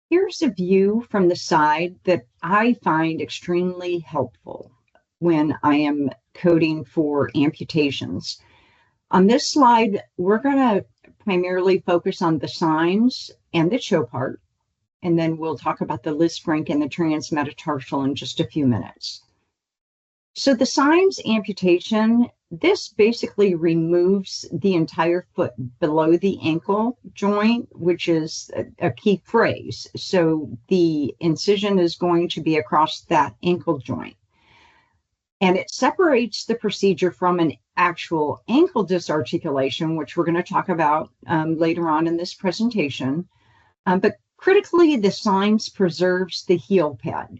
Here's a view from the side that I find extremely helpful when I am coding for amputations. On this slide, we're going to primarily focus on the signs and the CHO part, and then we'll talk about the Lisp rank and the transmetatarsal in just a few minutes. So the signs amputation, this basically removes the entire foot below the ankle joint, which is a key phrase. So the incision is going to be across that ankle joint. And it separates the procedure from an actual ankle disarticulation, which we're going to talk about later on in this presentation. But critically, the signs preserves the heel pad.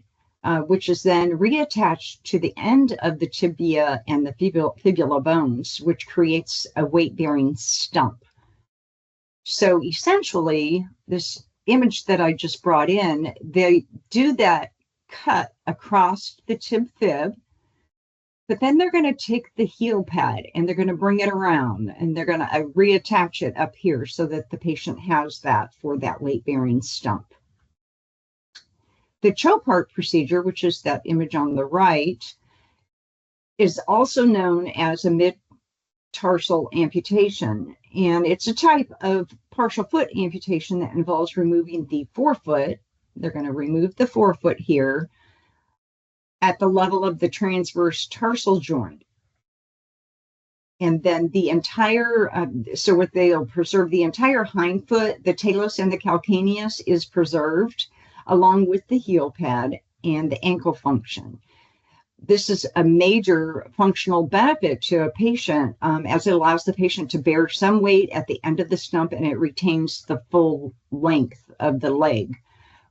Which is then reattached to the end of the tibia and the fibula bones, which creates a weight-bearing stump. So essentially, this image that I just brought in, they do that cut across the tib-fib, but then they're going to take the heel pad and they're going to bring it around and they're going to reattach it up here so that the patient has that for that weight-bearing stump. The CHO part procedure, which is that image on the right, is also known as a mid-tarsal amputation. And it's a type of partial foot amputation that involves removing the forefoot. They're going to remove the forefoot here at the level of the transverse tarsal joint. And then the entire, they'll preserve the entire hind foot, the talus and the calcaneus is preserved, along with the heel pad and the ankle function. This is a major functional benefit to a patient as it allows the patient to bear some weight at the end of the stump and it retains the full length of the leg.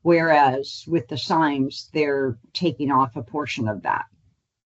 Whereas with the signs, they're taking off a portion of that.